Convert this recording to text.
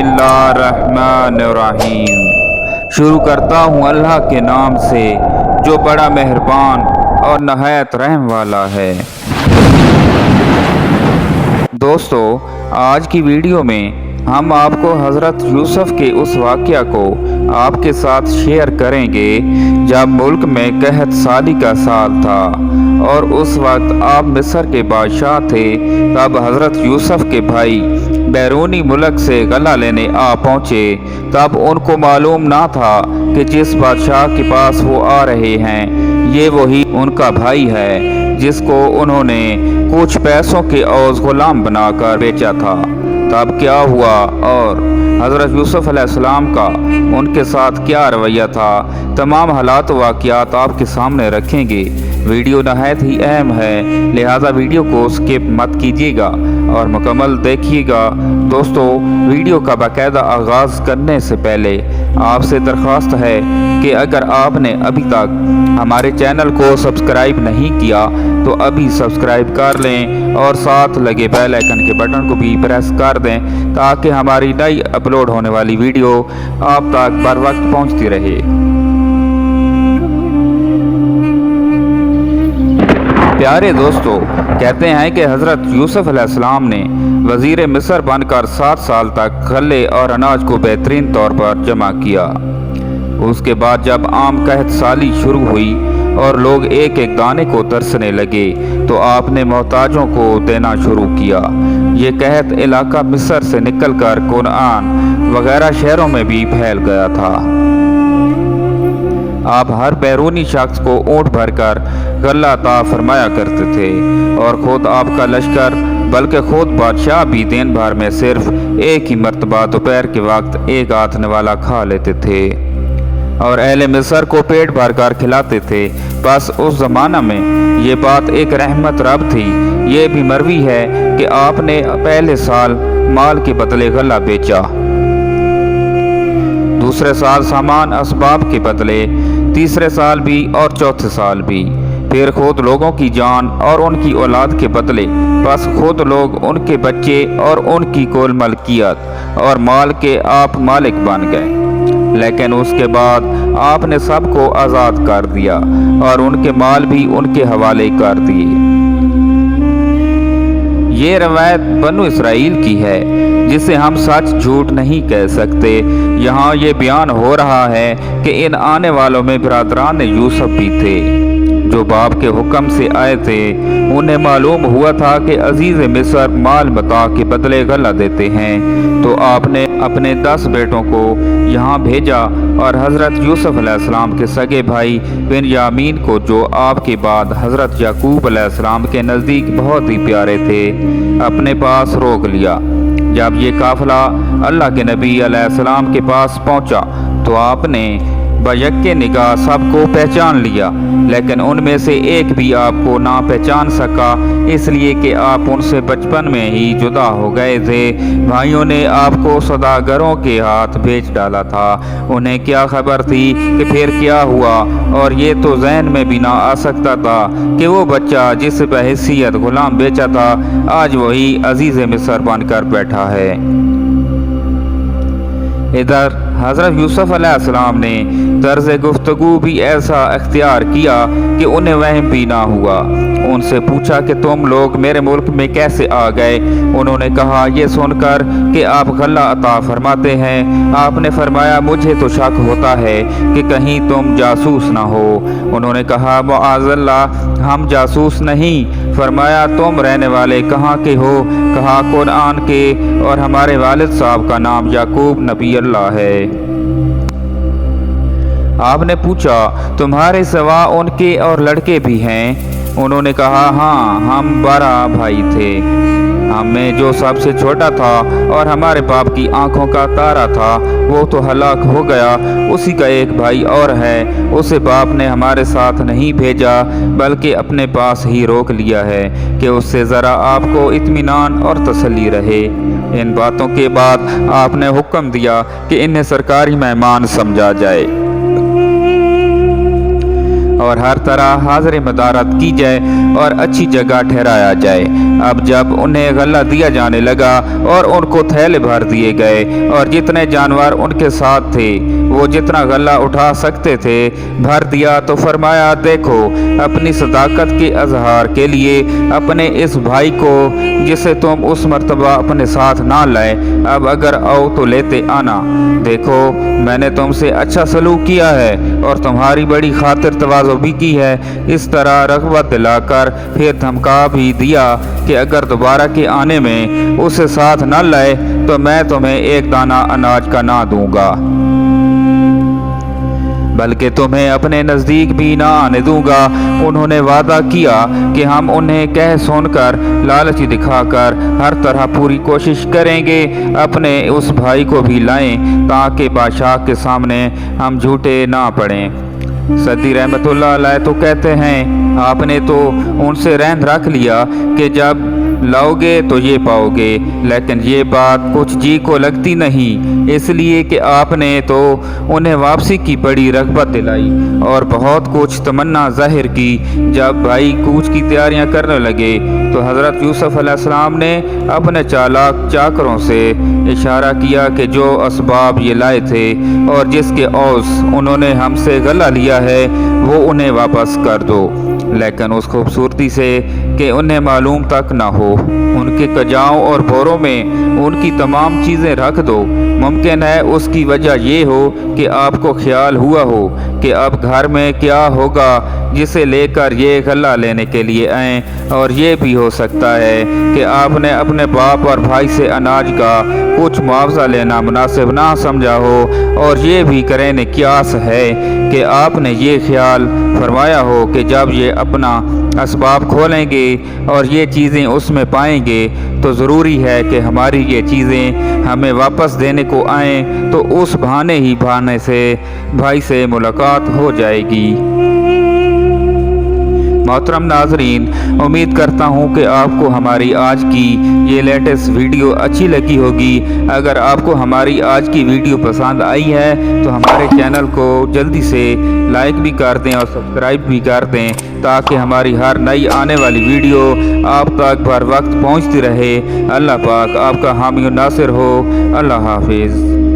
बिस्मिल्लाहिर्रहमानिर्रहीम। शुरू करता हूँ अल्लाह के नाम से जो बड़ा मेहरबान और नहायत रहम वाला है। दोस्तों, आज की वीडियो में हम आपको हज़रत यूसुफ के उस वाक़या को आपके साथ शेयर करेंगे जब मुल्क में कहत साली का साल था और उस वक्त आप मिस्र के बादशाह थे। तब हज़रत यूसुफ के भाई बैरूनी मुल्क से गला लेने आ पहुँचे। तब उनको मालूम ना था कि जिस बादशाह के पास वो आ रहे हैं ये वही उनका भाई है जिसको उन्होंने कुछ पैसों के औज़ गुलाम बनाकर बेचा था। तब क्या हुआ और हज़रत यूसुफ अलैहिस्सलाम का उनके साथ क्या रवैया था, तमाम हालात वाक़यात आपके सामने रखेंगे। वीडियो नहायत ही अहम है, लिहाजा वीडियो को स्किप मत कीजिएगा और मुकम्मल देखिएगा। दोस्तों, वीडियो का बाकायदा आगाज़ करने से पहले आपसे दरख्वास्त है कि अगर आपने अभी तक हमारे चैनल को सब्सक्राइब नहीं किया तो अभी सब्सक्राइब कर लें और साथ लगे बेल आइकन के बटन को भी प्रेस कर दें ताकि हमारी नई अपलोड होने वाली वीडियो आप तक बर वक्त पहुँचती रहे। प्यारे दोस्तों, कहते हैं कि हज़रत यूसुफ अलैहिस्सलाम ने वज़ीर मिस्र बनकर 7 साल तक गल्ले और अनाज को बेहतरीन तौर पर जमा किया। उसके बाद जब आम कहत साली शुरू हुई और लोग एक एक दाने को तरसने लगे तो आपने मोहताजों को देना शुरू किया। ये कहत इलाका मिस्र से निकलकर कुनआन वगैरह शहरों में भी फैल गया था। आप हर बैरूनी शख्स को ऊँट भरकर गल्ला अता फरमाया करते थे और ख़ुद आपका लश्कर बल्कि ख़ुद बादशाह भी दिन भर में सिर्फ एक ही मरतबा दोपहर के वक्त एक आध नवाला खा लेते थे और अहले मिस्र को पेट भर कर खिलाते थे। बस उस ज़माना में ये बात एक रहमत रब थी। ये भी मरवी है कि आपने पहले साल माल के बदले गल्ला बेचा, दूसरे साल सामान असबाब के बदले, तीसरे साल भी और चौथे साल भी, फिर खुद लोगों की जान और उनकी औलाद के बदले बस खुद लोग, उनके बच्चे और उनकी कुल मलकियत और माल के आप मालिक बन गए। लेकिन उसके बाद आपने सबको आज़ाद कर दिया और उनके माल भी उनके हवाले कर दिए। ये रवायत बनु इसराइल की है जिसे हम सच झूठ नहीं कह सकते। यहाँ ये बयान हो रहा है कि इन आने वालों में बिरादरान यूसुफ भी थे जो बाप के हुक्म से आए थे। उन्हें मालूम हुआ था कि अजीज़ मिस्र माल मता के बदले गल्ला देते हैं, तो आपने अपने 10 बेटों को यहाँ भेजा और हज़रत यूसुफ अलैहिस्सलाम के सगे भाई बिन्यामीन को, जो आपके बाद हज़रत याकूब अलैहिस्सलाम के नज़दीक बहुत ही प्यारे थे, अपने पास रोक लिया। जब ये काफ़िला अल्लाह के नबी अलैहिस्सलाम के पास पहुँचा तो आपने बयक्के निगाह सबको पहचान लिया, लेकिन उनमें से एक भी आपको ना पहचान सका, इसलिए कि आप उनसे बचपन में ही जुदा हो गए थे। भाइयों ने आपको सौदागरों के हाथ बेच डाला था। उन्हें क्या खबर थी कि फिर क्या हुआ, और ये तो जहन में भी ना आ सकता था कि वो बच्चा जिस बहैसियत गुलाम बेचा था आज वही अजीज़ मिस्र बनकर बैठा है। इधर हज़रत यूसुफ अलैहिस्सलाम ने तर्ज़ गुफ्तगू भी ऐसा इख्तियार किया कि उन्हें वहम भी ना हुआ। उनसे पूछा कि तुम लोग मेरे मुल्क में कैसे आ गए। उन्होंने कहा, ये सुनकर कि आप गल्ला अता फरमाते हैं। आपने फरमाया, मुझे तो शक होता है कि कहीं तुम जासूस ना हो। उन्होंने कहा, मुआज़ल्लाह, हम जासूस नहीं। फरमाया, तुम रहने वाले कहाँ के हो? कहा, कुरआन के, और हमारे वालिद साहब का नाम याकूब नबी अल्लाह है। आपने पूछा, तुम्हारे सिवा उनके और लड़के भी हैं? उन्होंने कहा, हाँ, हम 12 भाई थे। हमें जो सबसे छोटा था और हमारे बाप की आंखों का तारा था वो तो हलाक हो गया। उसी का एक भाई और है, उसे बाप ने हमारे साथ नहीं भेजा बल्कि अपने पास ही रोक लिया है कि उससे ज़रा आपको इत्मीनान और तसल्ली रहे। इन बातों के बाद आपने हुक्म दिया कि इन्हें सरकारी मेहमान समझा जाए। اور ہر طرح حاضر مدارت کی جائے اور اچھی جگہ ٹھہرایا جائے۔ اب جب انہیں غلہ دیا جانے لگا اور ان کو تھیلے بھر دیے گئے اور جتنے جانور ان کے ساتھ تھے وہ جتنا غلہ اٹھا سکتے تھے بھر دیا، تو فرمایا دیکھو اپنی صداقت کے اظہار کے لیے اپنے اس بھائی کو جسے تم اس مرتبہ اپنے ساتھ نہ لائے اب اگر آؤ تو لیتے آنا۔ دیکھو میں نے تم سے اچھا سلوک کیا ہے اور تمہاری بڑی خاطر تواضع بھی کی ہے۔ اس طرح رغبت دلا کر پھر دھمکا بھی دیا کہ اگر دوبارہ کے آنے میں اسے ساتھ نہ لائے تو میں تمہیں ایک دانہ اناج کا نہ دوں گا، بلکہ تمہیں اپنے نزدیک بھی نہ آنے دوں گا۔ انہوں نے وعدہ کیا کہ ہم انہیں کہہ سن کر لالچ دکھا کر ہر طرح پوری کوشش کریں گے اپنے اس بھائی کو بھی لائیں تاکہ بادشاہ کے سامنے ہم جھوٹے نہ پڑیں۔ سعدی رحمۃ اللہ علیہ تو کہتے ہیں آپ نے تو ان سے رہن رکھ لیا کہ جب لاؤ گے تو یہ پاؤ گے، لیکن یہ بات کچھ جی کو لگتی نہیں، اس لیے کہ آپ نے تو انہیں واپسی کی بڑی رغبت دلائی اور بہت کچھ تمنا ظاہر کی۔ جب بھائی کوچ کی تیاریاں کرنے لگے تو حضرت یوسف علیہ السلام نے اپنے چالاک چاکروں سے اشارہ کیا کہ جو اسباب یہ لائے تھے اور جس کے عوض انہوں نے ہم سے غلہ لیا ہے وہ انہیں واپس کر دو، لیکن اس خوبصورتی سے کہ انہیں معلوم تک نہ ہو۔ ان کے کجاؤں اور بوروں میں ان کی تمام چیزیں رکھ دو۔ ممکن ہے اس کی وجہ یہ ہو کہ آپ کو خیال ہوا ہو کہ اب گھر میں کیا ہوگا جسے لے کر یہ غلہ لینے کے لیے آئیں، اور یہ بھی ہو سکتا ہے کہ آپ نے اپنے باپ اور بھائی سے اناج کا کچھ معاوضہ لینا مناسب نہ سمجھا ہو، اور یہ بھی قرینِ قیاس ہے کہ آپ نے یہ خیال فرمایا ہو کہ جب یہ اپنا اسباب کھولیں گے اور یہ چیزیں اس میں پائیں گے تو ضروری ہے کہ ہماری یہ چیزیں ہمیں واپس دینے کو آئیں، تو اس بہانے سے بھائی سے ملاقات ہو جائے گی۔ محترم ناظرین، امید کرتا ہوں کہ آپ کو ہماری آج کی یہ لیٹسٹ ویڈیو اچھی لگی ہوگی۔ اگر آپ کو ہماری آج کی ویڈیو پسند آئی ہے تو ہمارے چینل کو جلدی سے لائک بھی کر دیں اور سبسکرائب بھی کر دیں تاکہ ہماری ہر نئی آنے والی ویڈیو آپ تک بر وقت پہنچتی رہے۔ اللہ پاک آپ کا حامی و ناصر ہو۔ اللہ حافظ۔